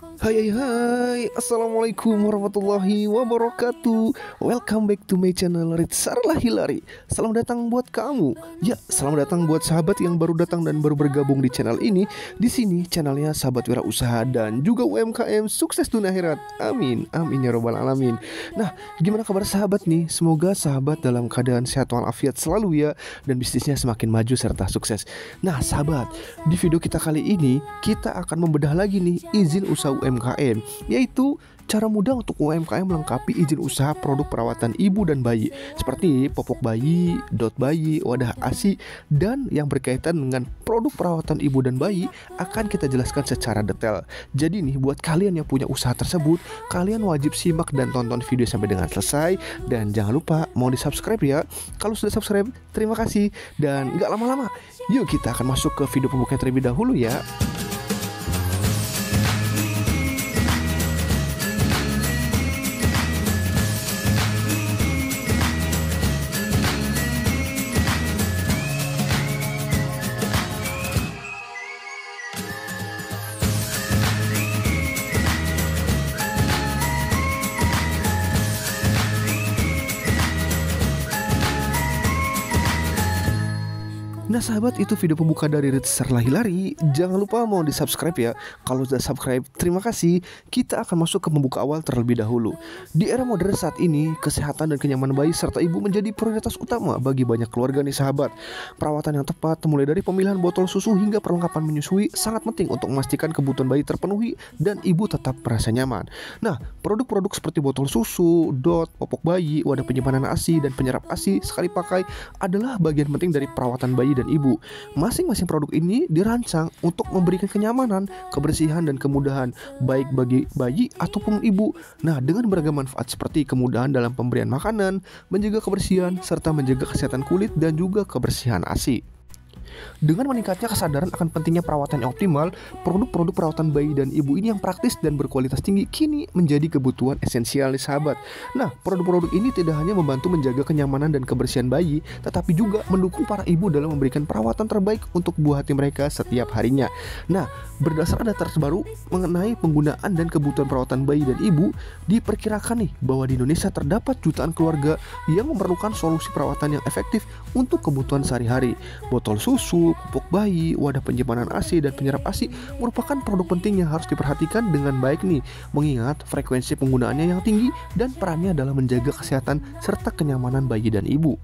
Hai hai hai, Assalamualaikum warahmatullahi wabarakatuh. Welcome back to my channel Ritsarlah Hilari. Selamat datang buat kamu. Ya, selamat datang buat sahabat yang baru datang dan baru bergabung di channel ini. Di sini channelnya sahabat wirausaha dan juga UMKM sukses dunia akhirat. Amin, amin ya robbal alamin. Nah, gimana kabar sahabat nih? Semoga sahabat dalam keadaan sehat walafiat selalu ya, dan bisnisnya semakin maju serta sukses. Nah sahabat, di video kita kali ini kita akan membedah lagi nih izin usaha UMKM, yaitu cara mudah untuk UMKM melengkapi izin usaha produk perawatan ibu dan bayi seperti popok bayi, dot bayi, wadah ASI, dan yang berkaitan dengan produk perawatan ibu dan bayi akan kita jelaskan secara detail. Jadi nih buat kalian yang punya usaha tersebut, kalian wajib simak dan tonton video sampai dengan selesai. Dan jangan lupa mau di subscribe ya. Kalau sudah subscribe, terima kasih. Dan gak lama-lama, yuk kita akan masuk ke video pembukaan terlebih dahulu ya. Nah sahabat, itu video pembuka dari Ritsarlah Hilari. Jangan lupa mau di subscribe ya. Kalau sudah subscribe, terima kasih. Kita akan masuk ke pembuka awal terlebih dahulu. Di era modern saat ini, kesehatan dan kenyamanan bayi serta ibu menjadi prioritas utama bagi banyak keluarga nih sahabat. Perawatan yang tepat mulai dari pemilihan botol susu hingga perlengkapan menyusui sangat penting untuk memastikan kebutuhan bayi terpenuhi dan ibu tetap merasa nyaman. Nah, produk-produk seperti botol susu, dot, popok bayi, wadah penyimpanan ASI, dan penyerap ASI sekali pakai adalah bagian penting dari perawatan bayi dan ibu. Masing-masing produk ini dirancang untuk memberikan kenyamanan, kebersihan, dan kemudahan baik bagi bayi ataupun ibu. Nah, dengan beragam manfaat seperti kemudahan dalam pemberian makanan, menjaga kebersihan, serta menjaga kesehatan kulit dan juga kebersihan ASI. Dengan meningkatnya kesadaran akan pentingnya perawatan yang optimal, produk-produk perawatan bayi dan ibu ini yang praktis dan berkualitas tinggi kini menjadi kebutuhan esensial nih sahabat. Nah, produk-produk ini tidak hanya membantu menjaga kenyamanan dan kebersihan bayi, tetapi juga mendukung para ibu dalam memberikan perawatan terbaik untuk buah hati mereka setiap harinya. Nah, berdasarkan data terbaru mengenai penggunaan dan kebutuhan perawatan bayi dan ibu, diperkirakan nih bahwa di Indonesia terdapat jutaan keluarga yang memerlukan solusi perawatan yang efektif untuk kebutuhan sehari-hari. Botol susu, pupuk bayi, wadah penyimpanan ASI, dan penyerap ASI merupakan produk penting yang harus diperhatikan dengan baik nih, mengingat frekuensi penggunaannya yang tinggi dan perannya dalam menjaga kesehatan serta kenyamanan bayi dan ibu.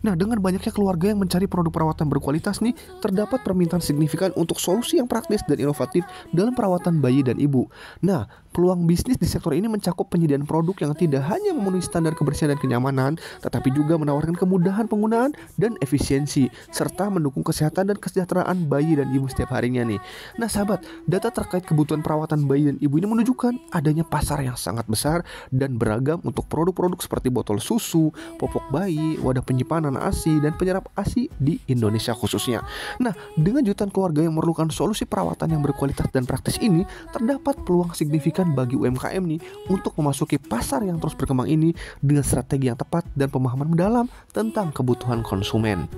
Nah, dengan banyaknya keluarga yang mencari produk perawatan berkualitas nih, terdapat permintaan signifikan untuk solusi yang praktis dan inovatif dalam perawatan bayi dan ibu. Nah, peluang bisnis di sektor ini mencakup penyediaan produk yang tidak hanya memenuhi standar kebersihan dan kenyamanan, tetapi juga menawarkan kemudahan penggunaan dan efisiensi, serta mendukung kesehatan dan kesejahteraan bayi dan ibu setiap harinya nih. Nah sahabat, data terkait kebutuhan perawatan bayi dan ibu ini menunjukkan adanya pasar yang sangat besar dan beragam untuk produk-produk seperti botol susu, popok bayi, wadah penyimpanan ASI, dan penyerap ASI di Indonesia khususnya. Nah, dengan jutaan keluarga yang memerlukan solusi perawatan yang berkualitas dan praktis ini, terdapat peluang signifikan bagi UMKM nih untuk memasuki pasar yang terus berkembang ini dengan strategi yang tepat dan pemahaman mendalam tentang kebutuhan konsumen.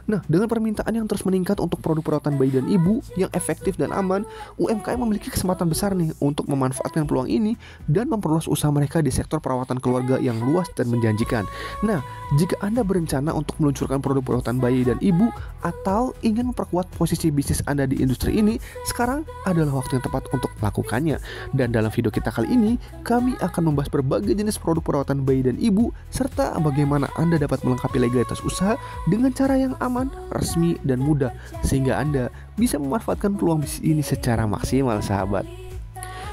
Nah, dengan permintaan yang terus meningkat untuk produk perawatan bayi dan ibu yang efektif dan aman, UMKM memiliki kesempatan besar nih untuk memanfaatkan peluang ini dan memperluas usaha mereka di sektor perawatan keluarga yang luas dan menjanjikan. Nah, jika Anda berencana untuk meluncurkan produk perawatan bayi dan ibu atau ingin memperkuat posisi bisnis Anda di industri ini, sekarang adalah waktu yang tepat untuk melakukannya. Dan dalam video kita kali ini, kami akan membahas berbagai jenis produk perawatan bayi dan ibu serta bagaimana Anda dapat melengkapi legalitas usaha dengan cara yang aman, resmi, dan mudah sehingga Anda bisa memanfaatkan peluang bisnis ini secara maksimal sahabat.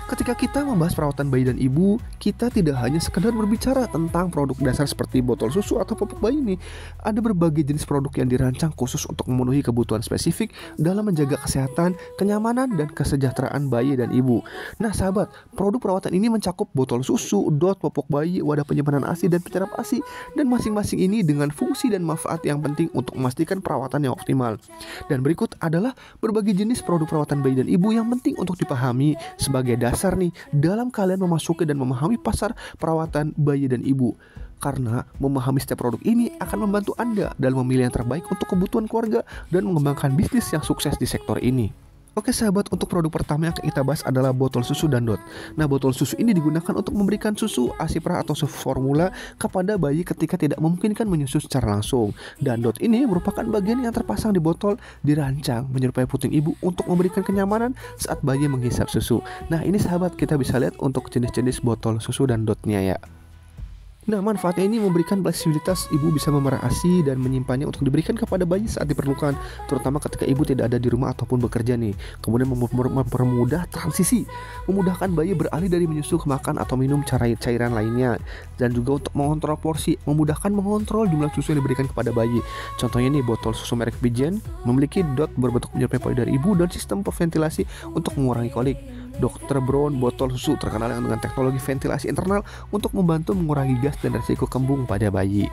Ketika kita membahas perawatan bayi dan ibu, kita tidak hanya sekedar berbicara tentang produk dasar seperti botol susu atau popok bayi nih. Ada berbagai jenis produk yang dirancang khusus untuk memenuhi kebutuhan spesifik dalam menjaga kesehatan, kenyamanan, dan kesejahteraan bayi dan ibu. Nah sahabat, produk perawatan ini mencakup botol susu, dot, popok bayi, wadah penyimpanan ASI, dan penyerap ASI, dan masing-masing ini dengan fungsi dan manfaat yang penting untuk memastikan perawatan yang optimal. Dan berikut adalah berbagai jenis produk perawatan bayi dan ibu yang penting untuk dipahami sebagai dasar nih dalam kalian memasuki dan memahami pasar perawatan bayi dan ibu. Karena memahami setiap produk ini akan membantu Anda dalam memilih yang terbaik untuk kebutuhan keluarga dan mengembangkan bisnis yang sukses di sektor ini. Oke sahabat, untuk produk pertama yang akan kita bahas adalah botol susu Dandot. Nah, botol susu ini digunakan untuk memberikan susu, ASI perah atau susu formula kepada bayi ketika tidak memungkinkan menyusu secara langsung. Dandot ini merupakan bagian yang terpasang di botol, dirancang menyerupai puting ibu untuk memberikan kenyamanan saat bayi menghisap susu. Nah, ini sahabat, kita bisa lihat untuk jenis-jenis botol susu Dandotnya ya. Nah, manfaatnya ini memberikan fleksibilitas, ibu bisa memerah ASI dan menyimpannya untuk diberikan kepada bayi saat diperlukan, terutama ketika ibu tidak ada di rumah ataupun bekerja nih. Kemudian mempermudah transisi, memudahkan bayi beralih dari menyusu ke makan atau minum cairan lainnya, dan juga untuk mengontrol porsi, memudahkan mengontrol jumlah susu yang diberikan kepada bayi. Contohnya nih, botol susu merek Bigen memiliki dot berbentuk menyerupai payudara ibu dan sistem ventilasi untuk mengurangi kolik. Dr. Brown botol susu terkenal dengan teknologi ventilasi internal untuk membantu mengurangi gas dan risiko kembung pada bayi.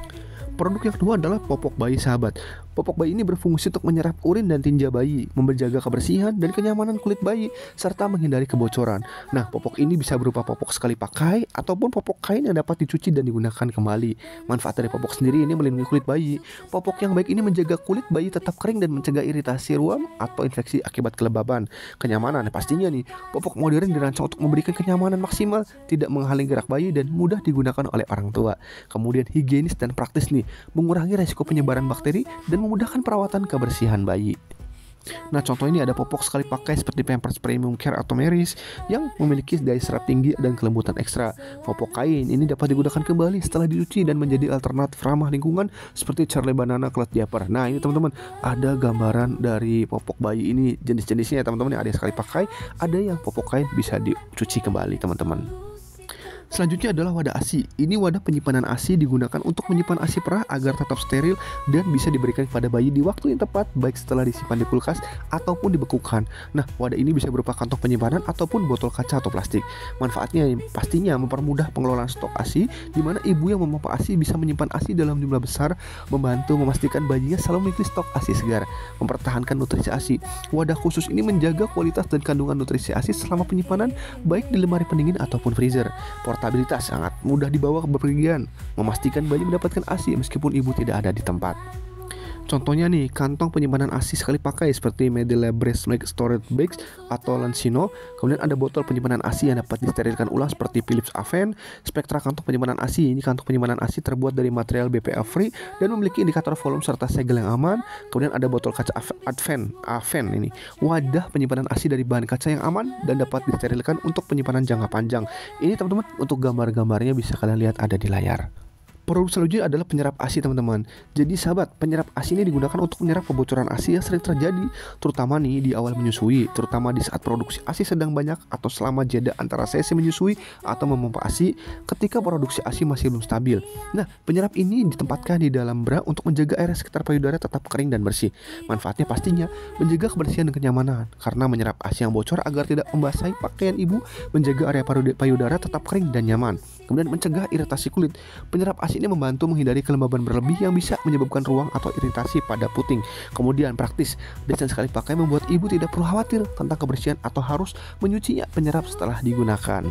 Produk yang kedua adalah popok bayi sahabat. Popok bayi ini berfungsi untuk menyerap urin dan tinja bayi, menjaga kebersihan dan kenyamanan kulit bayi, serta menghindari kebocoran. Nah, popok ini bisa berupa popok sekali pakai ataupun popok kain yang dapat dicuci dan digunakan kembali. Manfaat dari popok sendiri ini melindungi kulit bayi. Popok yang baik ini menjaga kulit bayi tetap kering dan mencegah iritasi ruam atau infeksi akibat kelembaban. Kenyamanan, pastinya nih, popok modern dirancang untuk memberikan kenyamanan maksimal, tidak menghalangi gerak bayi dan mudah digunakan oleh orang tua. Kemudian higienis dan praktis nih, mengurangi resiko penyebaran bakteri dan memudahkan perawatan kebersihan bayi. Nah, contoh ini ada popok sekali pakai seperti Pampers Premium Care atau Meris yang memiliki daya serap tinggi dan kelembutan ekstra. Popok kain ini dapat digunakan kembali setelah dicuci dan menjadi alternatif ramah lingkungan seperti Charlie Banana Cloth Diaper. Nah, ini teman-teman, ada gambaran dari popok bayi ini, jenis-jenisnya ya teman-teman. Ada yang sekali pakai, ada yang popok kain bisa dicuci kembali teman-teman. Selanjutnya adalah wadah ASI. Ini wadah penyimpanan ASI digunakan untuk menyimpan ASI perah agar tetap steril dan bisa diberikan kepada bayi di waktu yang tepat, baik setelah disimpan di kulkas ataupun dibekukan. Nah, wadah ini bisa berupa kantong penyimpanan ataupun botol kaca atau plastik. Manfaatnya pastinya mempermudah pengelolaan stok ASI, di mana ibu yang memompa ASI bisa menyimpan ASI dalam jumlah besar, membantu memastikan bayinya selalu memiliki stok ASI segar, mempertahankan nutrisi ASI. Wadah khusus ini menjaga kualitas dan kandungan nutrisi ASI selama penyimpanan, baik di lemari pendingin ataupun freezer. Portabilitas, sangat mudah dibawa ke bepergian, memastikan bayi mendapatkan ASI meskipun ibu tidak ada di tempat. Contohnya nih, kantong penyimpanan ASI sekali pakai seperti Medela Breast Milk Storage Bags atau Lancino. Kemudian ada botol penyimpanan ASI yang dapat disterilkan ulang seperti Philips Avent. Spektra kantong penyimpanan ASI, ini kantong penyimpanan ASI terbuat dari material BPA free dan memiliki indikator volume serta segel yang aman. Kemudian ada botol kaca Avent ini, wadah penyimpanan ASI dari bahan kaca yang aman dan dapat disterilkan untuk penyimpanan jangka panjang. Ini teman-teman, untuk gambar-gambarnya bisa kalian lihat ada di layar. Produk selanjutnya adalah penyerap ASI teman-teman. Jadi sahabat, penyerap ASI ini digunakan untuk menyerap kebocoran ASI yang sering terjadi, terutama nih di awal menyusui, terutama di saat produksi ASI sedang banyak atau selama jeda antara sesi menyusui atau memompa ASI ketika produksi ASI masih belum stabil. Nah, penyerap ini ditempatkan di dalam bra untuk menjaga area sekitar payudara tetap kering dan bersih. Manfaatnya pastinya menjaga kebersihan dan kenyamanan karena menyerap ASI yang bocor agar tidak membasahi pakaian ibu, menjaga area payudara tetap kering dan nyaman. Kemudian mencegah iritasi kulit. Penyerap ASI ini membantu menghindari kelembaban berlebih yang bisa menyebabkan ruang atau iritasi pada puting. Kemudian praktis, desain sekali pakai membuat ibu tidak perlu khawatir tentang kebersihan atau harus menyucinya penyerap setelah digunakan.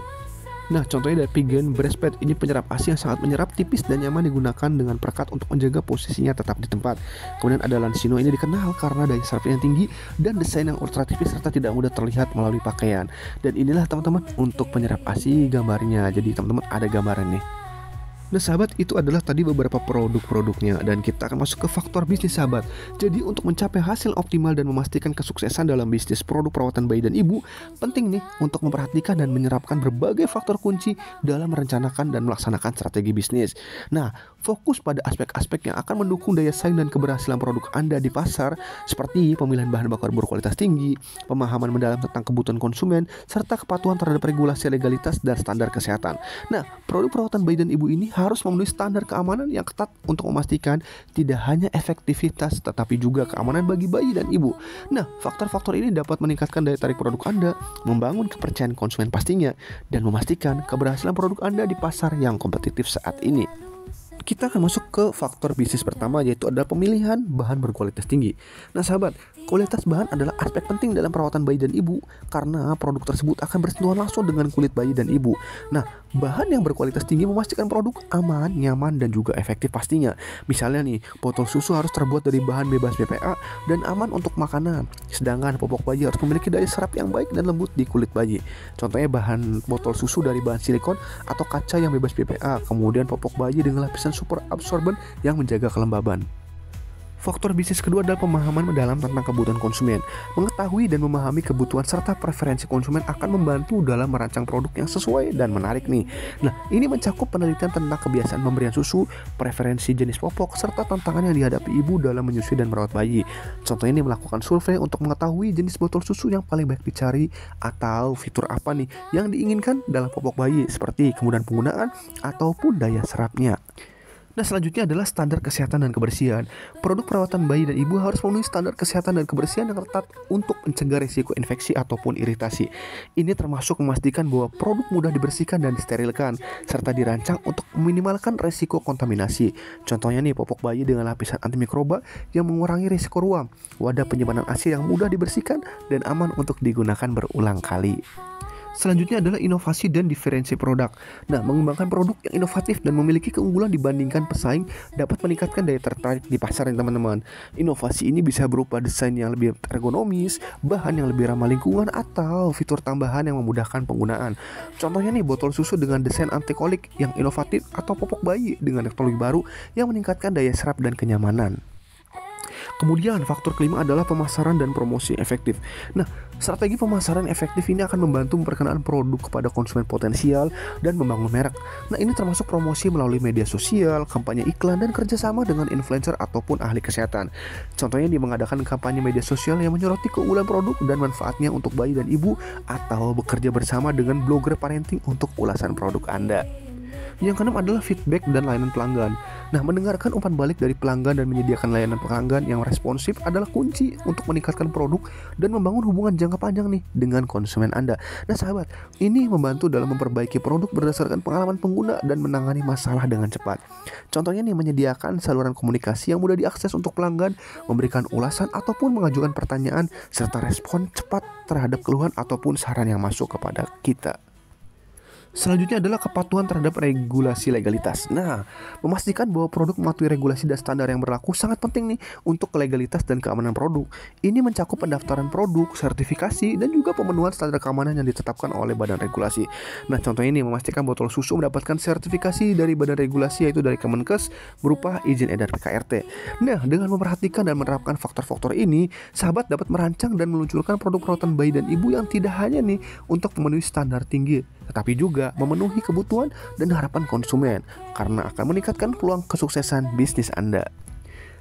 Nah, contohnya dari Bigen Breastpad, ini penyerap ASI yang sangat menyerap, tipis dan nyaman digunakan dengan perekat untuk menjaga posisinya tetap di tempat. Kemudian ada Lancino, ini dikenal karena daya serapnya yang tinggi dan desain yang ultra tipis serta tidak mudah terlihat melalui pakaian. Dan inilah teman-teman untuk penyerap ASI gambarnya. Jadi teman-teman ada gambaran nih. Nah sahabat, itu adalah tadi beberapa produk-produknya, dan kita akan masuk ke faktor bisnis sahabat. Jadi untuk mencapai hasil optimal dan memastikan kesuksesan dalam bisnis produk perawatan bayi dan ibu, penting nih untuk memperhatikan dan menyerapkan berbagai faktor kunci dalam merencanakan dan melaksanakan strategi bisnis. Nah, fokus pada aspek-aspek yang akan mendukung daya saing dan keberhasilan produk Anda di pasar, seperti pemilihan bahan bakar berkualitas tinggi, pemahaman mendalam tentang kebutuhan konsumen, serta kepatuhan terhadap regulasi legalitas dan standar kesehatan. Nah, produk perawatan bayi dan ibu ini harus memenuhi standar keamanan yang ketat untuk memastikan tidak hanya efektivitas tetapi juga keamanan bagi bayi dan ibu. Nah, faktor-faktor ini dapat meningkatkan daya tarik produk Anda, membangun kepercayaan konsumen pastinya, dan memastikan keberhasilan produk Anda di pasar yang kompetitif saat ini. kita akan masuk ke faktor bisnis pertama, yaitu adalah pemilihan bahan berkualitas tinggi. Nah sahabat, kualitas bahan adalah aspek penting dalam perawatan bayi dan ibu, karena produk tersebut akan bersentuhan langsung dengan kulit bayi dan ibu. Nah, bahan yang berkualitas tinggi memastikan produk aman, nyaman, dan juga efektif pastinya. Misalnya nih, botol susu harus terbuat dari bahan bebas BPA dan aman untuk makanan. Sedangkan popok bayi harus memiliki daya serap yang baik dan lembut di kulit bayi. Contohnya bahan botol susu dari bahan silikon atau kaca yang bebas BPA. Kemudian popok bayi dengan lapisan super absorben yang menjaga kelembaban. Faktor bisnis kedua adalah pemahaman mendalam tentang kebutuhan konsumen. Mengetahui dan memahami kebutuhan serta preferensi konsumen akan membantu dalam merancang produk yang sesuai dan menarik nih. Nah, ini mencakup penelitian tentang kebiasaan pemberian susu, preferensi jenis popok, serta tantangan yang dihadapi ibu dalam menyusui dan merawat bayi. Contohnya ini melakukan survei untuk mengetahui jenis botol susu yang paling baik dicari atau fitur apa nih yang diinginkan dalam popok bayi, seperti kemudahan penggunaan ataupun daya serapnya. Nah, selanjutnya adalah standar kesehatan dan kebersihan. Produk perawatan bayi dan ibu harus memenuhi standar kesehatan dan kebersihan yang ketat untuk mencegah risiko infeksi ataupun iritasi. Ini termasuk memastikan bahwa produk mudah dibersihkan dan disterilkan, serta dirancang untuk meminimalkan risiko kontaminasi. Contohnya nih, popok bayi dengan lapisan antimikroba yang mengurangi risiko ruam, wadah penyimpanan ASI yang mudah dibersihkan dan aman untuk digunakan berulang kali. Selanjutnya adalah inovasi dan diferensi produk. Nah, mengembangkan produk yang inovatif dan memiliki keunggulan dibandingkan pesaing dapat meningkatkan daya tertarik di pasar, teman-teman. Inovasi ini bisa berupa desain yang lebih ergonomis, bahan yang lebih ramah lingkungan, atau fitur tambahan yang memudahkan penggunaan. Contohnya nih, botol susu dengan desain anti kolik yang inovatif, atau popok bayi dengan teknologi baru yang meningkatkan daya serap dan kenyamanan. Kemudian faktor kelima adalah pemasaran dan promosi efektif. Nah, strategi pemasaran efektif ini akan membantu memperkenalkan produk kepada konsumen potensial dan membangun merek. Nah, ini termasuk promosi melalui media sosial, kampanye iklan, dan kerjasama dengan influencer ataupun ahli kesehatan. Contohnya di mengadakan kampanye media sosial yang menyoroti keunggulan produk dan manfaatnya untuk bayi dan ibu, atau bekerja bersama dengan blogger parenting untuk ulasan produk Anda. Yang keenam adalah feedback dan layanan pelanggan. Nah, mendengarkan umpan balik dari pelanggan dan menyediakan layanan pelanggan yang responsif adalah kunci untuk meningkatkan produk dan membangun hubungan jangka panjang nih dengan konsumen Anda. Nah, sahabat, ini membantu dalam memperbaiki produk berdasarkan pengalaman pengguna dan menangani masalah dengan cepat. Contohnya nih, menyediakan saluran komunikasi yang mudah diakses untuk pelanggan, memberikan ulasan ataupun mengajukan pertanyaan, serta respon cepat terhadap keluhan ataupun saran yang masuk kepada kita. Selanjutnya adalah kepatuhan terhadap regulasi legalitas. Nah, memastikan bahwa produk mematuhi regulasi dan standar yang berlaku sangat penting nih untuk legalitas dan keamanan produk. Ini mencakup pendaftaran produk, sertifikasi, dan juga pemenuhan standar keamanan yang ditetapkan oleh badan regulasi. Nah, contohnya ini memastikan botol susu mendapatkan sertifikasi dari badan regulasi, yaitu dari Kemenkes berupa izin edar PKRT. Nah, dengan memperhatikan dan menerapkan faktor-faktor ini, sahabat dapat merancang dan meluncurkan produk perawatan bayi dan ibu yang tidak hanya nih untuk memenuhi standar tinggi, tetapi juga memenuhi kebutuhan dan harapan konsumen, karena akan meningkatkan peluang kesuksesan bisnis Anda.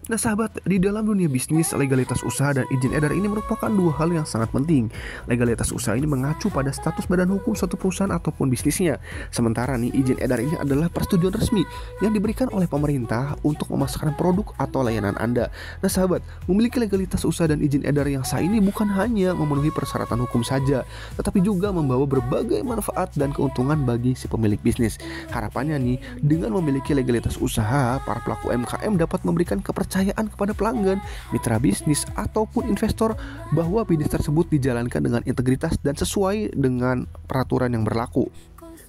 Nah, sahabat, di dalam dunia bisnis, legalitas usaha dan izin edar ini merupakan dua hal yang sangat penting. Legalitas usaha ini mengacu pada status badan hukum suatu perusahaan ataupun bisnisnya. Sementara nih, izin edar ini adalah persetujuan resmi yang diberikan oleh pemerintah untuk memasarkan produk atau layanan Anda. Nah, sahabat, memiliki legalitas usaha dan izin edar yang sah ini bukan hanya memenuhi persyaratan hukum saja, tetapi juga membawa berbagai manfaat dan keuntungan bagi si pemilik bisnis. Harapannya nih, dengan memiliki legalitas usaha, para pelaku UMKM dapat memberikan kepercayaan kepada pelanggan, mitra bisnis, ataupun investor bahwa bisnis tersebut dijalankan dengan integritas dan sesuai dengan peraturan yang berlaku.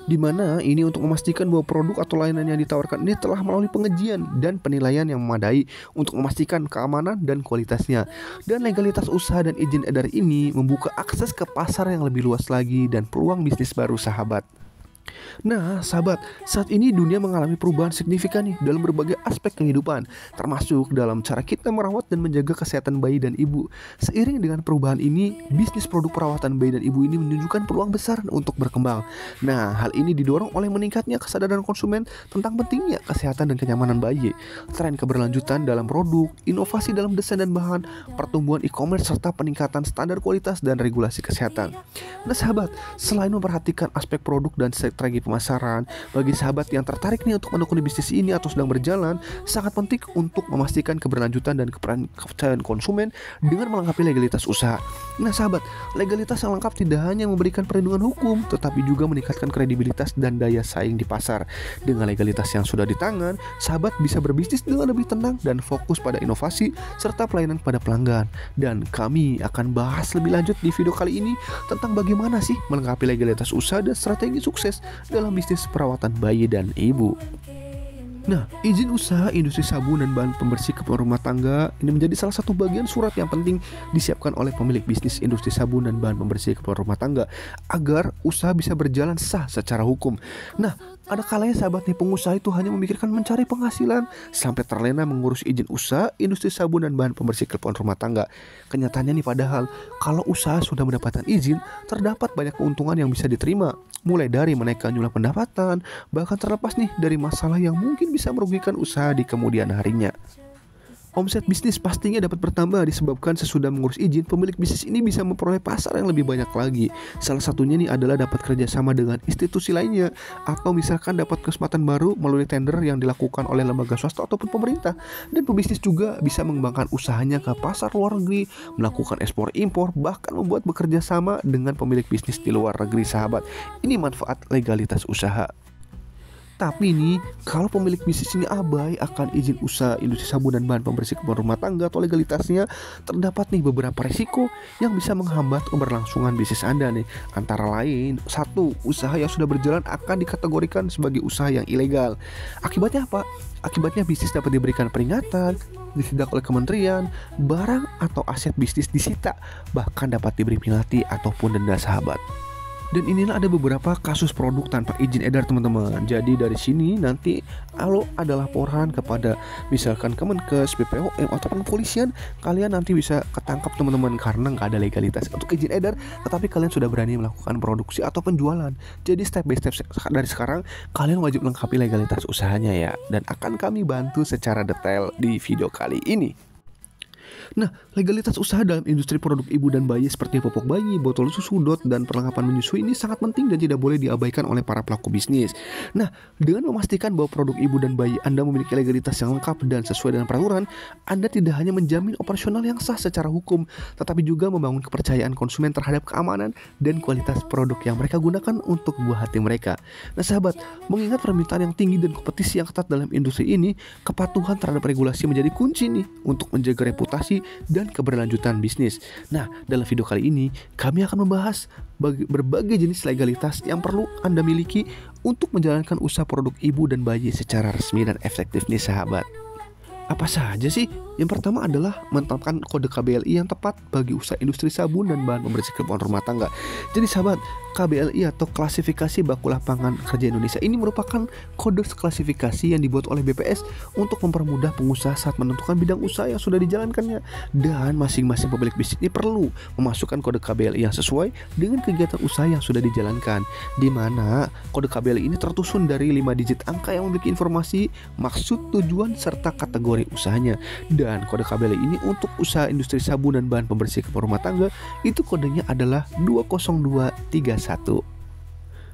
Di mana ini untuk memastikan bahwa produk atau layanan yang ditawarkan ini telah melalui pengujian dan penilaian yang memadai untuk memastikan keamanan dan kualitasnya. Dan legalitas usaha dan izin edar ini membuka akses ke pasar yang lebih luas lagi dan peluang bisnis baru, sahabat. Nah, sahabat, saat ini dunia mengalami perubahan signifikan nih dalam berbagai aspek kehidupan, termasuk dalam cara kita merawat dan menjaga kesehatan bayi dan ibu. Seiring dengan perubahan ini, bisnis produk perawatan bayi dan ibu ini menunjukkan peluang besar untuk berkembang. Nah, hal ini didorong oleh meningkatnya kesadaran konsumen tentang pentingnya kesehatan dan kenyamanan bayi, tren keberlanjutan dalam produk, inovasi dalam desain dan bahan, pertumbuhan e-commerce, serta peningkatan standar kualitas dan regulasi kesehatan. Nah, sahabat, selain memperhatikan aspek produk dan strategi strategi pemasaran. Bagi sahabat yang tertarik nih untuk menekuni bisnis ini atau sedang berjalan, sangat penting untuk memastikan keberlanjutan dan kepercayaan konsumen dengan melengkapi legalitas usaha. Nah sahabat, legalitas yang lengkap tidak hanya memberikan perlindungan hukum, tetapi juga meningkatkan kredibilitas dan daya saing di pasar. Dengan legalitas yang sudah di tangan, sahabat bisa berbisnis dengan lebih tenang dan fokus pada inovasi serta pelayanan pada pelanggan. Dan kami akan bahas lebih lanjut di video kali ini tentang bagaimana sih melengkapi legalitas usaha dan strategi sukses dalam bisnis perawatan bayi dan ibu. Nah, izin usaha industri sabun dan bahan pembersih keperluan rumah tangga ini menjadi salah satu bagian surat yang penting disiapkan oleh pemilik bisnis industri sabun dan bahan pembersih keperluan rumah tangga agar usaha bisa berjalan sah secara hukum. Nah, ada kalanya sahabat nih, pengusaha itu hanya memikirkan mencari penghasilan sampai terlena mengurus izin usaha industri sabun dan bahan pembersih keperluan rumah tangga. Kenyataannya nih, padahal kalau usaha sudah mendapatkan izin, terdapat banyak keuntungan yang bisa diterima, mulai dari menaikkan jumlah pendapatan, bahkan terlepas nih dari masalah yang mungkin bisa merugikan usaha di kemudian harinya. Omset bisnis pastinya dapat bertambah disebabkan sesudah mengurus izin, pemilik bisnis ini bisa memperoleh pasar yang lebih banyak lagi. Salah satunya nih adalah dapat kerjasama dengan institusi lainnya, atau misalkan dapat kesempatan baru melalui tender yang dilakukan oleh lembaga swasta ataupun pemerintah. Dan pebisnis juga bisa mengembangkan usahanya ke pasar luar negeri, melakukan ekspor impor, bahkan membuat bekerja sama dengan pemilik bisnis di luar negeri sahabat. Ini manfaat legalitas usaha. Tapi nih, kalau pemilik bisnis ini abai akan izin usaha industri sabun dan bahan pembersih keperluan rumah tangga atau legalitasnya, terdapat nih beberapa risiko yang bisa menghambat keberlangsungan bisnis Anda nih. Antara lain, 1. Usaha yang sudah berjalan akan dikategorikan sebagai usaha yang ilegal. Akibatnya apa? Akibatnya bisnis dapat diberikan peringatan, disidak oleh kementerian, barang atau aset bisnis disita, bahkan dapat diberi penalti ataupun denda sahabat. Dan inilah ada beberapa kasus produk tanpa izin edar teman-teman. Jadi dari sini nanti kalau ada laporan kepada misalkan Kemenkes, BPOM ataupun kepolisian, kalian nanti bisa ketangkap teman-teman karena nggak ada legalitas untuk izin edar, tetapi kalian sudah berani melakukan produksi atau penjualan. Jadi step by step dari sekarang kalian wajib lengkapi legalitas usahanya ya. Dan akan kami bantu secara detail di video kali ini. Nah, legalitas usaha dalam industri produk ibu dan bayi seperti popok bayi, botol susu, dot, dan perlengkapan menyusui ini sangat penting dan tidak boleh diabaikan oleh para pelaku bisnis. Nah, dengan memastikan bahwa produk ibu dan bayi Anda memiliki legalitas yang lengkap dan sesuai dengan peraturan, Anda tidak hanya menjamin operasional yang sah secara hukum, tetapi juga membangun kepercayaan konsumen terhadap keamanan dan kualitas produk yang mereka gunakan untuk buah hati mereka. Nah, sahabat, mengingat permintaan yang tinggi dan kompetisi yang ketat dalam industri ini, kepatuhan terhadap regulasi menjadi kunci nih untuk menjaga reputasi dan keberlanjutan bisnis. Nah, dalam video kali ini kami akan membahas berbagai jenis legalitas yang perlu Anda miliki untuk menjalankan usaha produk ibu dan bayi secara resmi dan efektif nih sahabat. Apa saja sih? Yang pertama adalah menetapkan kode KBLI yang tepat bagi usaha industri sabun dan bahan pembersih keperluan rumah tangga. Jadi sahabat, KBLI atau Klasifikasi Baku Lapangan Kerja Indonesia ini merupakan kode klasifikasi yang dibuat oleh BPS untuk mempermudah pengusaha saat menentukan bidang usaha yang sudah dijalankannya. Dan masing-masing pemilik bisnis ini perlu memasukkan kode KBLI yang sesuai dengan kegiatan usaha yang sudah dijalankan, di mana kode KBLI ini tersusun dari 5 digit angka yang memiliki informasi, maksud, tujuan, serta kategori usahanya. Dan kode KBLI ini untuk usaha industri sabun dan bahan pembersih keperluan rumah tangga itu kodenya adalah 20231.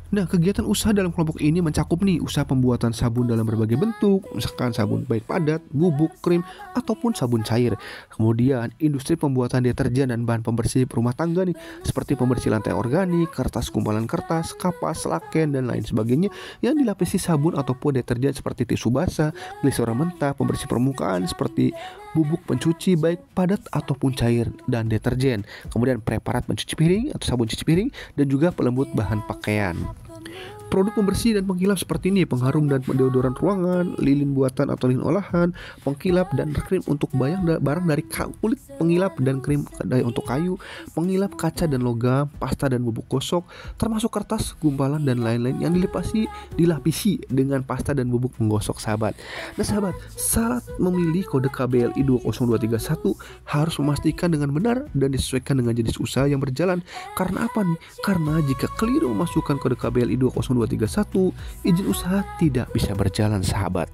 Nah, kegiatan usaha dalam kelompok ini mencakup nih usaha pembuatan sabun dalam berbagai bentuk, misalkan sabun baik padat, bubuk, krim, ataupun sabun cair. Kemudian industri pembuatan deterjen dan bahan pembersih rumah tangga nih, seperti pembersih lantai organik, kertas gumpalan kertas, kapas, laken, dan lain sebagainya yang dilapisi sabun ataupun deterjen seperti tisu basah, glisera mentah, pembersih permukaan seperti bubuk pencuci baik padat ataupun cair dan deterjen. Kemudian preparat pencuci piring atau sabun cuci piring dan juga pelembut bahan pakaian. Produk pembersih dan penghilap seperti ini, pengharum dan deodoran ruangan, lilin buatan atau lilin olahan, pengkilap dan krim untuk barang dari kulit, pengilap dan krim untuk kayu, pengilap kaca dan logam, pasta dan bubuk gosok, termasuk kertas, gumpalan dan lain-lain yang dilapisi dengan pasta dan bubuk penggosok sahabat. Nah sahabat, syarat memilih kode KBLI 20231 harus memastikan dengan benar dan disesuaikan dengan jenis usaha yang berjalan. Karena apa nih? Karena jika keliru memasukkan kode KBLI 20231, izin usaha tidak bisa berjalan sahabat.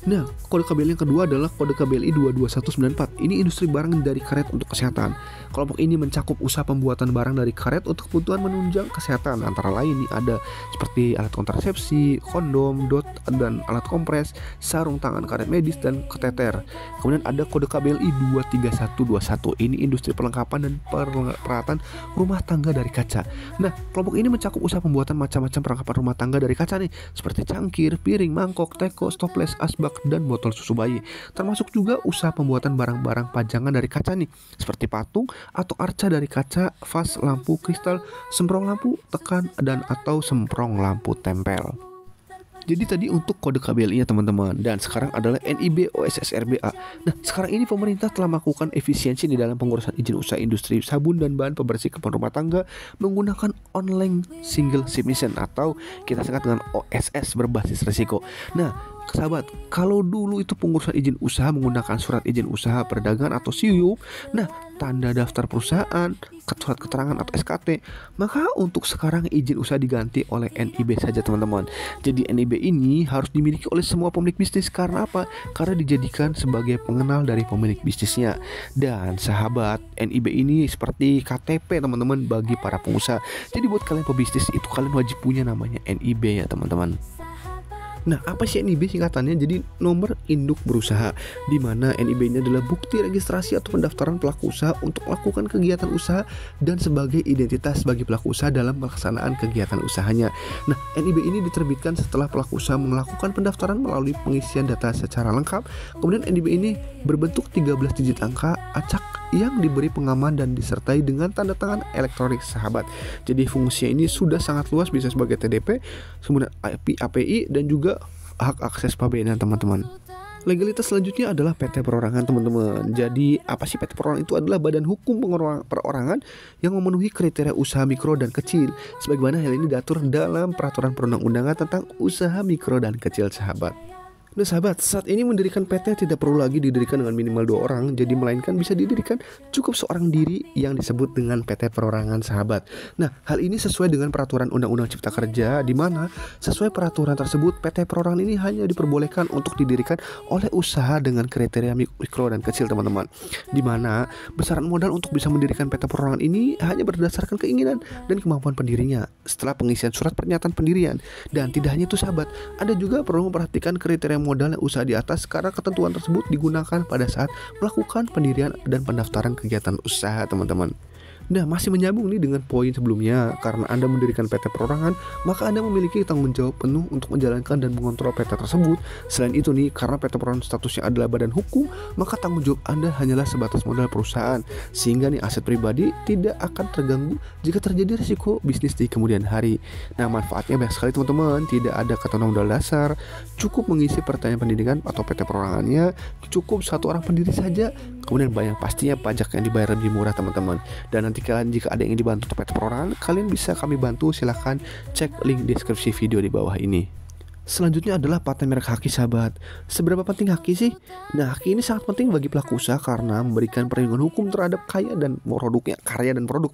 Nah, kode KBLI yang kedua adalah kode KBLI 22194. Ini industri barang dari karet untuk kesehatan. Kelompok ini mencakup usaha pembuatan barang dari karet untuk kebutuhan menunjang kesehatan. Antara lain nih ada seperti alat kontrasepsi, kondom, dot, dan alat kompres, sarung tangan karet medis, dan kateter. Kemudian ada kode KBLI 23121. Ini industri perlengkapan dan peralatan rumah tangga dari kaca. Nah, kelompok ini mencakup usaha pembuatan macam-macam perlengkapan rumah tangga dari kaca nih, seperti cangkir, piring, mangkok, teko, stoples, asbak, dan botol susu bayi. Termasuk juga usaha pembuatan barang-barang pajangan dari kaca nih, seperti patung atau arca dari kaca, vas, lampu kristal, semprong lampu tekan, dan atau semprong lampu tempel. Jadi tadi untuk kode KBLI-nya teman-teman. Dan sekarang adalah NIB OSSRBA. Nah, sekarang ini pemerintah telah melakukan efisiensi di dalam pengurusan izin usaha industri sabun dan bahan pembersih keperluan rumah tangga menggunakan online single submission atau kita singkat dengan OSS berbasis risiko. Nah, sahabat, kalau dulu itu pengurusan izin usaha menggunakan surat izin usaha perdagangan atau SIUP, nah tanda daftar perusahaan, surat keterangan atau SKT, maka untuk sekarang izin usaha diganti oleh NIB saja teman-teman. Jadi NIB ini harus dimiliki oleh semua pemilik bisnis. Karena apa? Karena dijadikan sebagai pengenal dari pemilik bisnisnya. Dan sahabat, NIB ini seperti KTP teman-teman bagi para pengusaha. Jadi buat kalian pebisnis itu kalian wajib punya namanya NIB ya teman-teman. Nah, apa sih NIB singkatannya? Jadi nomor induk berusaha, di mana NIB-nya adalah bukti registrasi atau pendaftaran pelaku usaha untuk melakukan kegiatan usaha dan sebagai identitas bagi pelaku usaha dalam pelaksanaan kegiatan usahanya. Nah, NIB ini diterbitkan setelah pelaku usaha melakukan pendaftaran melalui pengisian data secara lengkap. Kemudian NIB ini berbentuk 13 digit angka acak yang diberi pengaman dan disertai dengan tanda tangan elektronik sahabat. Jadi fungsinya ini sudah sangat luas, bisa sebagai TDP, kemudian API dan juga hak akses pabean teman-teman. Legalitas selanjutnya adalah PT Perorangan teman-teman. Jadi apa sih PT Perorangan? Itu adalah badan hukum perorangan yang memenuhi kriteria usaha mikro dan kecil, sebagaimana hal ini diatur dalam peraturan perundang-undangan tentang usaha mikro dan kecil sahabat. Nah sahabat, saat ini mendirikan PT tidak perlu lagi didirikan dengan minimal 2 orang, jadi melainkan bisa didirikan cukup seorang diri yang disebut dengan PT Perorangan sahabat. Nah, hal ini sesuai dengan peraturan Undang-Undang Cipta Kerja, di mana sesuai peraturan tersebut PT Perorangan ini hanya diperbolehkan untuk didirikan oleh usaha dengan kriteria mikro dan kecil teman-teman. Di mana besaran modal untuk bisa mendirikan PT Perorangan ini hanya berdasarkan keinginan dan kemampuan pendirinya setelah pengisian surat pernyataan pendirian. Dan tidak hanya itu sahabat, Anda juga perlu memperhatikan kriteria modal usaha di atas karena ketentuan tersebut digunakan pada saat melakukan pendirian dan pendaftaran kegiatan usaha teman-teman. Nah, masih menyambung nih dengan poin sebelumnya, karena Anda mendirikan PT Perorangan, maka Anda memiliki tanggung jawab penuh untuk menjalankan dan mengontrol PT tersebut. Selain itu nih, karena PT Perorangan statusnya adalah badan hukum, maka tanggung jawab Anda hanyalah sebatas modal perusahaan, sehingga nih aset pribadi tidak akan terganggu jika terjadi risiko bisnis di kemudian hari. Nah, manfaatnya banyak sekali teman-teman. Tidak ada ketentuan modal dasar, cukup mengisi pertanyaan pendidikan atau PT Perorangannya, cukup 1 orang pendiri saja, kemudian banyak pastinya pajak yang dibayar lebih murah teman-teman. Dan nanti kalian jika ada yang ingin dibantu PT Perorangan, kalian bisa kami bantu, silahkan cek link deskripsi video di bawah ini. Selanjutnya adalah paten merek haki sahabat. Seberapa penting haki sih? Nah, haki ini sangat penting bagi pelaku usaha karena memberikan perlindungan hukum terhadap karya dan produk,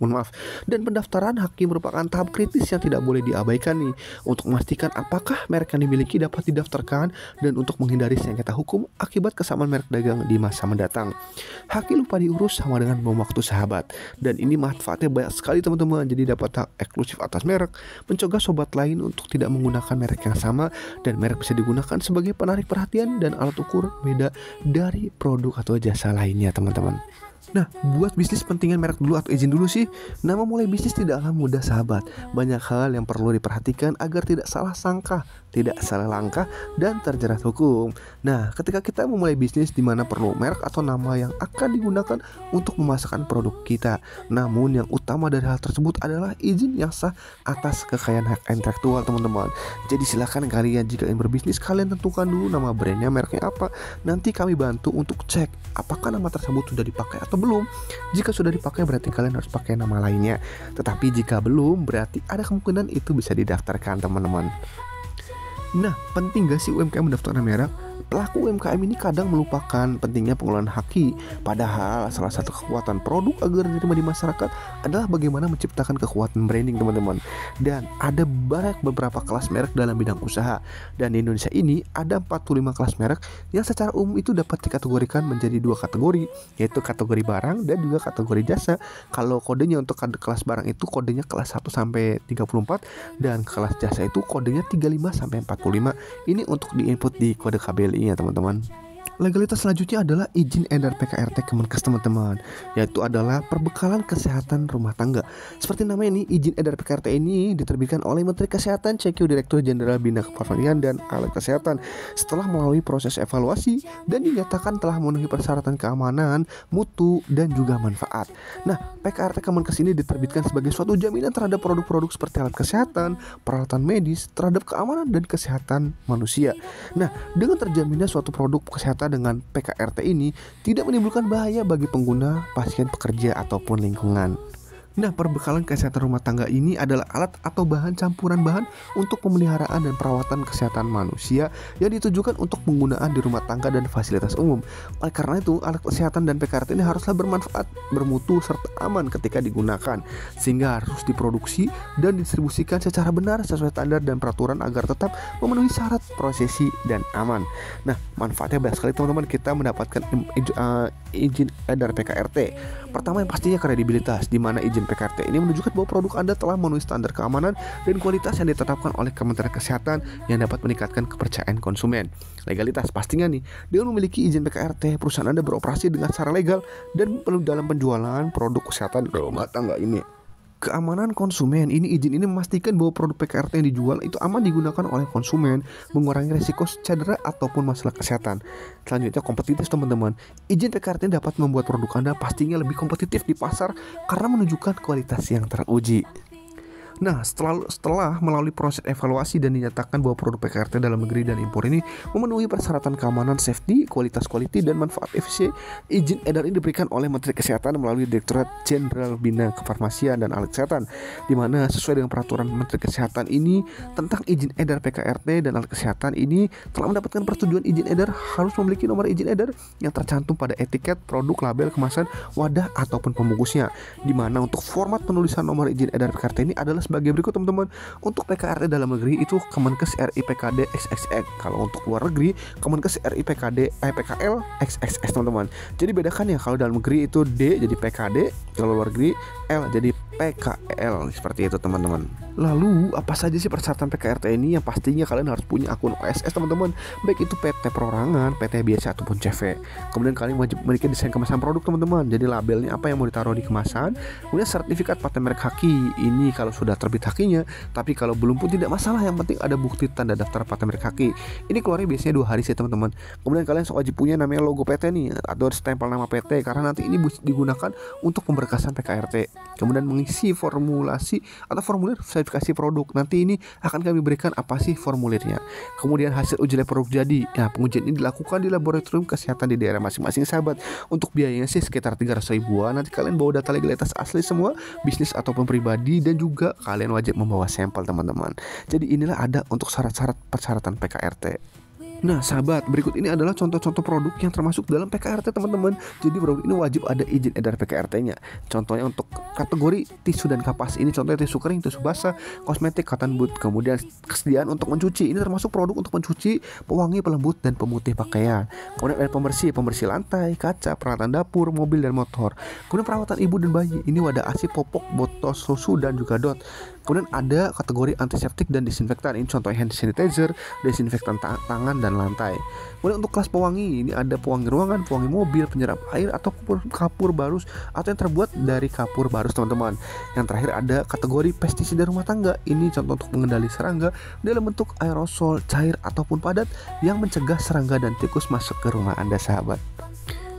Dan pendaftaran haki merupakan tahap kritis yang tidak boleh diabaikan nih, untuk memastikan apakah merek yang dimiliki dapat didaftarkan dan untuk menghindari sengketa hukum akibat kesamaan merek dagang di masa mendatang. Haki lupa diurus sama dengan bom waktu sahabat. Dan ini manfaatnya banyak sekali teman-teman. Jadi dapat hak eksklusif atas merek, mencegah sobat lain untuk tidak menggunakan merek yang sama, dan merek bisa digunakan sebagai penarik perhatian dan alat ukur beda dari produk atau jasa lainnya teman-teman. Nah, buat bisnis pentingan merek dulu atau izin dulu sih? Nah, memulai bisnis tidaklah mudah sahabat. Banyak hal yang perlu diperhatikan agar tidak salah sangka, tidak salah langkah, dan terjerat hukum. Nah, ketika kita memulai bisnis di mana perlu merek atau nama yang akan digunakan untuk memasarkan produk kita. Namun yang utama dari hal tersebut adalah izin yang sah atas kekayaan hak intelektual teman-teman. Jadi silakan kalian jika ingin berbisnis, kalian tentukan dulu nama brandnya, mereknya apa. Nanti kami bantu untuk cek apakah nama tersebut sudah dipakai atau belum. Jika sudah dipakai berarti kalian harus pakai nama lainnya. Tetapi jika belum berarti ada kemungkinan itu bisa didaftarkan teman-teman. Nah, penting gak sih UMKM mendaftarkan merek? pelaku UMKM ini kadang melupakan pentingnya pengelolaan haki. Padahal salah satu kekuatan produk agar diterima di masyarakat adalah bagaimana menciptakan kekuatan branding, teman-teman. Dan ada banyak beberapa kelas merek dalam bidang usaha. Dan di Indonesia ini ada 45 kelas merek yang secara umum itu dapat dikategorikan menjadi 2 kategori, yaitu kategori barang dan juga kategori jasa. Kalau kodenya untuk kelas barang itu kodenya kelas 1 sampai 34, dan kelas jasa itu kodenya 35 sampai 45. Ini untuk di-input di kode KBLI ya teman-teman. Legalitas selanjutnya adalah izin edar PKRT Kemenkes, teman-teman, yaitu adalah perbekalan kesehatan rumah tangga. Seperti namanya nih, izin edar PKRT ini diterbitkan oleh Menteri Kesehatan CQ Direktur Jenderal Bina Kefarmasian dan Alat Kesehatan setelah melalui proses evaluasi dan dinyatakan telah memenuhi persyaratan keamanan, mutu, dan juga manfaat. Nah, PKRT Kemenkes ini diterbitkan sebagai suatu jaminan terhadap produk-produk seperti alat kesehatan, peralatan medis, terhadap keamanan dan kesehatan manusia. Nah, dengan terjaminnya suatu produk kesehatan dengan PKRT ini tidak menimbulkan bahaya bagi pengguna, pasien, pekerja, ataupun lingkungan. Nah, perbekalan kesehatan rumah tangga ini adalah alat atau bahan campuran bahan untuk pemeliharaan dan perawatan kesehatan manusia yang ditujukan untuk penggunaan di rumah tangga dan fasilitas umum. Oleh karena itu, alat kesehatan dan PKRT ini haruslah bermanfaat, bermutu, serta aman ketika digunakan, sehingga harus diproduksi dan didistribusikan secara benar sesuai standar dan peraturan agar tetap memenuhi syarat prosesi dan aman. Nah, manfaatnya banyak sekali teman-teman kita mendapatkan izin edar PKRT. Pertama yang pastinya kredibilitas, di mana izin PKRT ini menunjukkan bahwa produk Anda telah memenuhi standar keamanan dan kualitas yang ditetapkan oleh Kementerian Kesehatan yang dapat meningkatkan kepercayaan konsumen. Legalitas pastinya nih, dengan memiliki izin PKRT, perusahaan Anda beroperasi dengan secara legal dan dalam penjualan produk kesehatan rumah tangga ini. Keamanan konsumen, izin ini memastikan bahwa produk PKRT yang dijual itu aman digunakan oleh konsumen, mengurangi risiko cedera ataupun masalah kesehatan. Selanjutnya kompetitif, teman-teman. Izin PKRT dapat membuat produk Anda pastinya lebih kompetitif di pasar karena menunjukkan kualitas yang teruji. Nah, setelah melalui proses evaluasi dan dinyatakan bahwa produk PKRT dalam negeri dan impor ini memenuhi persyaratan keamanan, safety, kualitas, dan manfaat efisien, izin edar ini diberikan oleh Menteri Kesehatan melalui Direktorat Jenderal Bina Kefarmasian dan Alat Kesehatan, di mana sesuai dengan peraturan Menteri Kesehatan ini tentang izin edar PKRT dan alat kesehatan ini telah mendapatkan persetujuan izin edar harus memiliki nomor izin edar yang tercantum pada etiket produk, label, kemasan, wadah ataupun pembungkusnya, di mana untuk format penulisan nomor izin edar PKRT ini adalah sebagai berikut, teman-teman. Untuk PKRT dalam negeri itu Kemenkes RI PKD XXX. Kalau untuk luar negeri Kemenkes RI PKD PKL XXX, teman-teman. Jadi bedakan ya, kalau dalam negeri itu D jadi PKD, kalau luar negeri L jadi PKL, seperti itu teman-teman. Lalu apa saja sih persyaratan PKRT ini? Yang pastinya kalian harus punya akun OSS, teman-teman, baik itu PT perorangan, PT biasa ataupun CV. Kemudian kalian wajib memiliki desain kemasan produk, teman-teman. Jadi labelnya apa yang mau ditaruh di kemasan. Kemudian sertifikat paten merek haki ini kalau sudah terbit hakinya, tapi kalau belum pun tidak masalah, yang penting ada bukti tanda daftar paten merek haki. Ini keluarnya biasanya 2 hari sih, teman-teman. Kemudian kalian wajib punya namanya logo PT nih, atau stempel nama PT, karena nanti ini digunakan untuk pemberkasan PKRT. Kemudian mengisi formulasi atau formulir verifikasi produk. Nanti ini akan kami berikan apa sih formulirnya. Kemudian hasil uji lab produk jadi. Nah, pengujian ini dilakukan di laboratorium kesehatan di daerah masing-masing, sahabat. Untuk biayanya sih sekitar 300 ribuan. Nanti kalian bawa data legalitas asli semua, bisnis ataupun pribadi, dan juga kalian wajib membawa sampel, teman-teman. Jadi inilah ada untuk syarat-syarat persyaratan PKRT. Nah, sahabat, berikut ini adalah contoh-contoh produk yang termasuk dalam PKRT, teman-teman. Jadi produk ini wajib ada izin edar PKRT-nya. Contohnya untuk kategori tisu dan kapas, ini contohnya tisu kering, tisu basah, kosmetik, cotton bud. Kemudian kesediaan untuk mencuci, ini termasuk produk untuk mencuci, pewangi, pelembut, dan pemutih pakaian. Kemudian ada pembersih lantai, kaca, peralatan dapur, mobil, dan motor. Kemudian perawatan ibu dan bayi, ini wadah ASI, popok, botol susu, dan juga dot. Kemudian ada kategori antiseptik dan disinfektan. Ini contohnya hand sanitizer, desinfektan tangan dan lantai. Kemudian untuk kelas pewangi, ini ada pewangi ruangan, pewangi mobil, penyerap air, atau kapur barus, atau yang terbuat dari kapur barus, teman-teman. Yang terakhir ada kategori pestisida rumah tangga. Ini contoh untuk mengendali serangga dalam bentuk aerosol, cair, ataupun padat yang mencegah serangga dan tikus masuk ke rumah Anda, sahabat.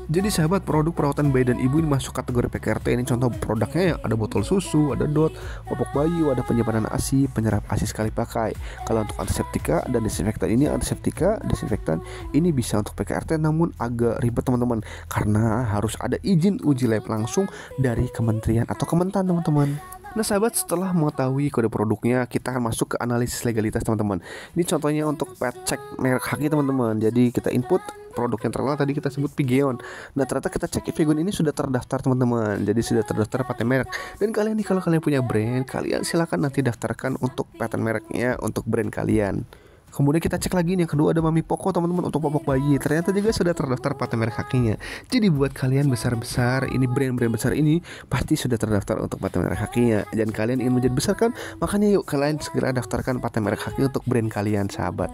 Jadi sahabat, produk perawatan bayi dan ibu ini masuk kategori PKRT. Ini contoh produknya yang ada botol susu, ada dot, popok bayi, ada penyimpanan ASI, penyerap ASI sekali pakai. Kalau untuk antiseptika dan desinfektan ini, antiseptika, desinfektan ini bisa untuk PKRT, namun agak ribet, teman-teman, karena harus ada izin uji lab langsung dari kementerian atau Kementan, teman-teman. Nah sahabat, setelah mengetahui kode produknya, kita akan masuk ke analisis legalitas teman-teman. Ini contohnya untuk pet check merek haki teman-teman. Jadi kita input produk yang terkenal tadi kita sebut Pigeon. Nah ternyata kita cek Pigeon ini sudah terdaftar teman-teman. Jadi sudah terdaftar paten merek. Dan kalian nih, kalau kalian punya brand, kalian silakan nanti daftarkan untuk paten mereknya untuk brand kalian. Kemudian kita cek lagi nih, yang kedua ada Mami Poko teman-teman, untuk popok bayi. Ternyata juga sudah terdaftar paten merek hakinya. Jadi buat kalian besar-besar ini, brand-brand besar ini pasti sudah terdaftar untuk paten merek hakinya. Dan kalian ingin menjadi besar kan? Makanya yuk kalian segera daftarkan paten merek haki untuk brand kalian sahabat.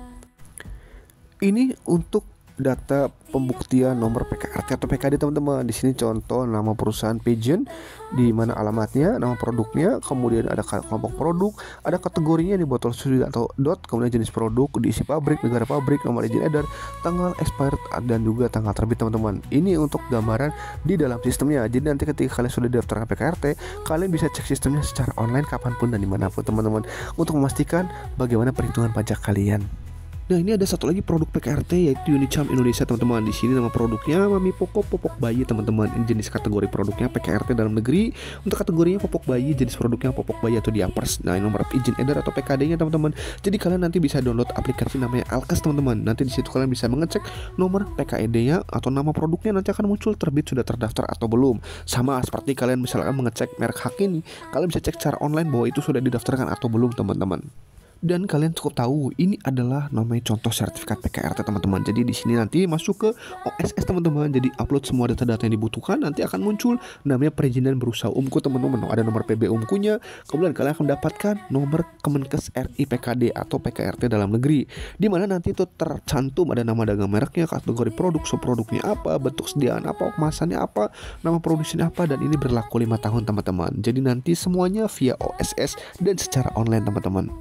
Ini untuk data pembuktian nomor PKRT atau PKD teman-teman. Di sini contoh nama perusahaan Pigeon, di mana alamatnya, nama produknya, kemudian ada kelompok produk, ada kategorinya di botol susu atau dot, kemudian jenis produk, diisi pabrik, negara pabrik, nomor izin edar, tanggal expired, dan juga tanggal terbit teman-teman. Ini untuk gambaran di dalam sistemnya. Jadi nanti ketika kalian sudah daftarkan PKRT, kalian bisa cek sistemnya secara online kapanpun dan dimanapun teman-teman, untuk memastikan bagaimana perhitungan pajak kalian. Nah ini ada satu lagi produk PKRT, yaitu Unicharm Indonesia teman-teman. Di sini nama produknya Mami Poko popok bayi teman-teman. Ini jenis kategori produknya PKRT dalam negeri. Untuk kategorinya popok bayi, jenis produknya popok bayi atau diapers. Nah ini nomor izin edar atau PKD-nya teman-teman. Jadi kalian nanti bisa download aplikasi namanya Alkes teman-teman. Nanti di situ kalian bisa mengecek nomor PKD-nya atau nama produknya, nanti akan muncul terbit sudah terdaftar atau belum. Sama seperti kalian misalkan mengecek merek hak ini, kalian bisa cek secara online bahwa itu sudah didaftarkan atau belum teman-teman. Dan kalian cukup tahu ini adalah namanya contoh sertifikat PKRT teman-teman. Jadi di sini nanti masuk ke OSS teman-teman. Jadi upload semua data-data yang dibutuhkan, nanti akan muncul namanya perizinan berusaha umku teman-teman. Ada nomor PB umkunya, kemudian kalian akan mendapatkan nomor Kemenkes RI PKD atau PKRT dalam negeri, di mana nanti itu tercantum ada nama dagang mereknya, kategori produk, subproduknya apa, bentuk sediaan apa, kemasannya apa, nama produksinya apa, dan ini berlaku 5 tahun teman-teman. Jadi nanti semuanya via OSS dan secara online teman-teman.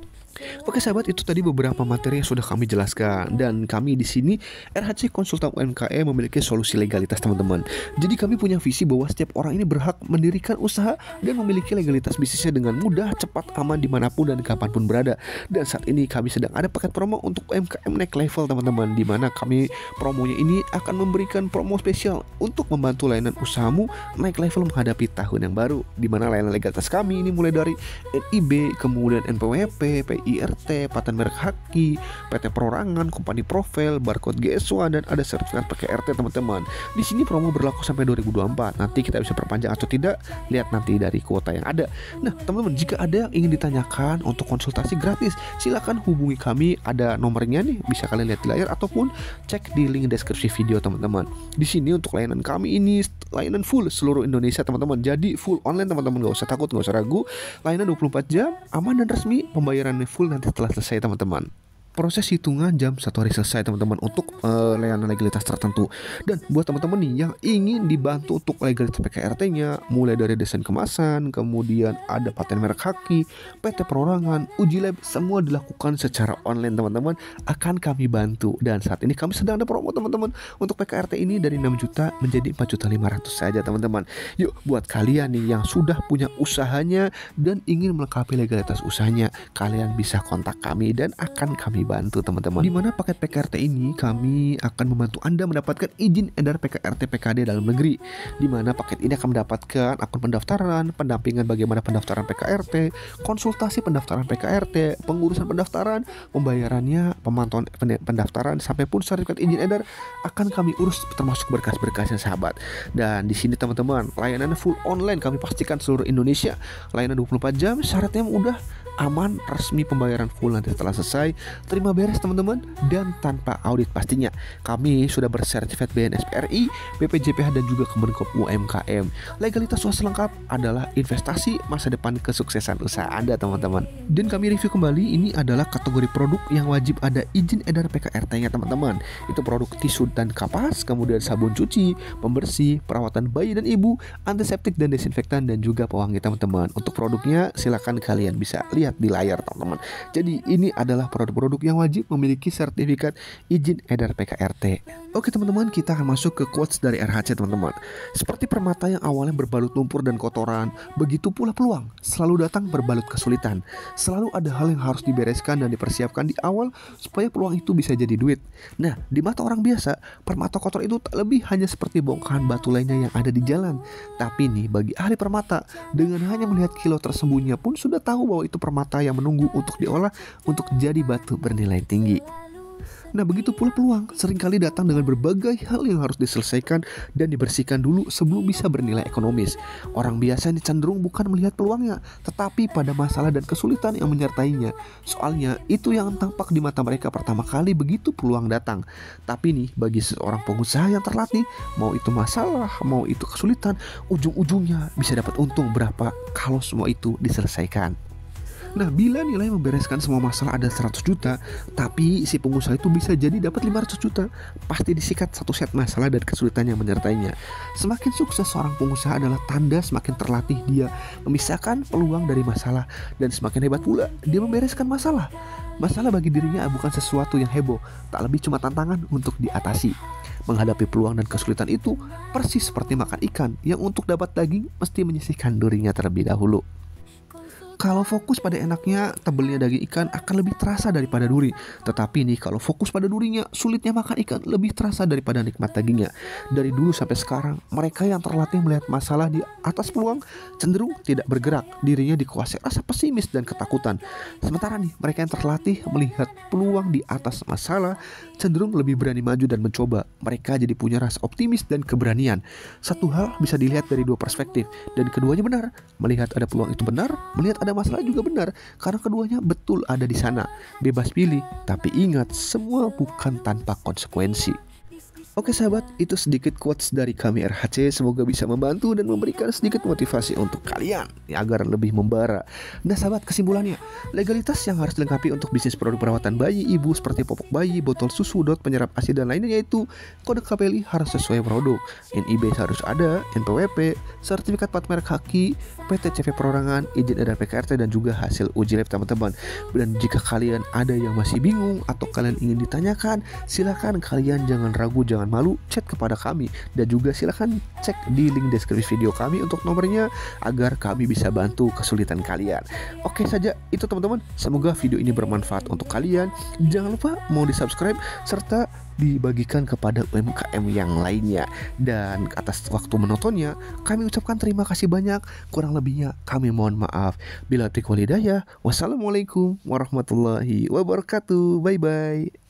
Oke sahabat, itu tadi beberapa materi yang sudah kami jelaskan, dan kami di sini RHC Konsultan UMKM memiliki solusi legalitas teman-teman. Jadi kami punya visi bahwa setiap orang ini berhak mendirikan usaha dan memiliki legalitas bisnisnya dengan mudah, cepat, aman dimanapun dan kapanpun berada. Dan saat ini kami sedang ada paket promo untuk UMKM naik level teman-teman, di mana kami promonya ini akan memberikan promo spesial untuk membantu layanan usahamu naik level menghadapi tahun yang baru, di mana layanan legalitas kami ini mulai dari NIB, kemudian NPWP, IRT, paten merek haki, PT perorangan, kompani profil, barcode GSWA, dan ada sertifikat PKRT teman-teman. Di sini promo berlaku sampai 2024. Nanti kita bisa perpanjang atau tidak, lihat nanti dari kuota yang ada. Nah teman-teman, jika ada yang ingin ditanyakan untuk konsultasi gratis, silakan hubungi kami. Ada nomornya nih, bisa kalian lihat di layar ataupun cek di link deskripsi video teman-teman. Di sini untuk layanan kami ini layanan full seluruh Indonesia teman-teman. Jadi full online teman-teman, gak usah takut, gak usah ragu. Layanan 24 jam, aman dan resmi, pembayaran full nanti setelah selesai teman-teman. Proses hitungan jam 1 hari selesai teman-teman untuk layanan legalitas tertentu. Dan buat teman-teman nih yang ingin dibantu untuk legalitas PKRT-nya, mulai dari desain kemasan, kemudian ada paten merek haki, PT perorangan, uji lab, semua dilakukan secara online teman-teman, akan kami bantu. Dan saat ini kami sedang ada promo teman-teman untuk PKRT ini dari 6 juta menjadi 4.500.000 saja teman-teman. Yuk buat kalian nih yang sudah punya usahanya dan ingin melengkapi legalitas usahanya, kalian bisa kontak kami dan akan kami bantu teman-teman. Di mana paket PKRT ini kami akan membantu Anda mendapatkan izin edar PKRT PKD dalam negeri. Di mana paket ini akan mendapatkan akun pendaftaran, pendampingan bagaimana pendaftaran PKRT, konsultasi pendaftaran PKRT, pengurusan pendaftaran, pembayarannya, pemantauan pendaftaran, sampai pun sertifikat izin edar akan kami urus, termasuk berkas-berkasnya sahabat. Dan di sini teman-teman, layanannya full online, kami pastikan seluruh Indonesia. Layanan 24 jam, syaratnya mudah, aman, resmi, pembayaran full nanti setelah selesai, terima beres teman-teman, dan tanpa audit pastinya. Kami sudah bersertifikat BNSPRI, BPJPH, dan juga Kemenkop UMKM. Legalitas usaha lengkap adalah investasi masa depan kesuksesan usaha Anda teman-teman. Dan kami review kembali, ini adalah kategori produk yang wajib ada izin edar PKRT-nya teman-teman. Itu produk tisu dan kapas, kemudian sabun cuci, pembersih, perawatan bayi dan ibu, antiseptik dan desinfektan, dan juga pewangi teman-teman. Untuk produknya silakan kalian bisa lihat di layar teman-teman. Jadi ini adalah produk-produk yang wajib memiliki sertifikat izin edar PKRT. Oke teman-teman, kita akan masuk ke quotes dari RHC teman-teman. Seperti permata yang awalnya berbalut lumpur dan kotoran, begitu pula peluang selalu datang berbalut kesulitan. Selalu ada hal yang harus dibereskan dan dipersiapkan di awal supaya peluang itu bisa jadi duit. Nah, di mata orang biasa, permata kotor itu tak lebih hanya seperti bongkahan batu lainnya yang ada di jalan. Tapi nih, bagi ahli permata, dengan hanya melihat kilo tersembunyinya pun sudah tahu bahwa itu permata yang menunggu untuk diolah untuk jadi batu bernilai tinggi. Nah, begitu pula peluang seringkali datang dengan berbagai hal yang harus diselesaikan dan dibersihkan dulu sebelum bisa bernilai ekonomis. Orang biasa ini cenderung bukan melihat peluangnya, tetapi pada masalah dan kesulitan yang menyertainya. Soalnya itu yang tampak di mata mereka pertama kali begitu peluang datang. Tapi nih, bagi seorang pengusaha yang terlatih, mau itu masalah, mau itu kesulitan, ujung-ujungnya bisa dapat untung berapa kalau semua itu diselesaikan. Nah, bila nilai membereskan semua masalah ada 100 juta, tapi si pengusaha itu bisa jadi dapat 500 juta, pasti disikat satu set masalah dan kesulitan yang menyertainya. Semakin sukses seorang pengusaha adalah tanda semakin terlatih dia memisahkan peluang dari masalah, dan semakin hebat pula dia membereskan masalah. Masalah bagi dirinya bukan sesuatu yang heboh, tak lebih cuma tantangan untuk diatasi. Menghadapi peluang dan kesulitan itu persis seperti makan ikan yang untuk dapat daging mesti menyisihkan durinya terlebih dahulu. Kalau fokus pada enaknya, tebelnya daging ikan akan lebih terasa daripada duri. Tetapi nih, kalau fokus pada durinya, sulitnya makan ikan lebih terasa daripada nikmat dagingnya. Dari dulu sampai sekarang, mereka yang terlatih melihat masalah di atas peluang cenderung tidak bergerak. Dirinya dikuasai rasa pesimis dan ketakutan. Sementara nih, mereka yang terlatih melihat peluang di atas masalah cenderung lebih berani maju dan mencoba. Mereka jadi punya rasa optimis dan keberanian. Satu hal bisa dilihat dari dua perspektif, dan keduanya benar. Melihat ada peluang itu benar, melihat ada masalah juga benar, karena keduanya betul ada di sana. Bebas pilih, tapi ingat semua bukan tanpa konsekuensi. Oke sahabat, itu sedikit quotes dari kami RHC. Semoga bisa membantu dan memberikan sedikit motivasi untuk kalian ya, agar lebih membara. Nah sahabat, kesimpulannya, legalitas yang harus dilengkapi untuk bisnis produk perawatan bayi ibu seperti popok bayi, botol susu, dot, penyerap ASI dan lainnya, yaitu kode KPLI harus sesuai produk, NIB harus ada, NPWP, sertifikat plat merek kaki, PT CV perorangan, izin edar PKRT, dan juga hasil uji lab teman-teman. Dan jika kalian ada yang masih bingung atau kalian ingin ditanyakan, silakan kalian jangan ragu, jangan malu, chat kepada kami, dan juga silakan cek di link deskripsi video kami untuk nomornya agar kami bisa bantu kesulitan kalian. Oke saja itu teman-teman, semoga video ini bermanfaat untuk kalian. Jangan lupa mau di subscribe serta dibagikan kepada UMKM yang lainnya. Dan atas waktu menontonnya kami ucapkan terima kasih banyak. Kurang lebihnya kami mohon maaf. Bila taufiq wal hidayah. Wassalamualaikum warahmatullahi wabarakatuh. Bye bye.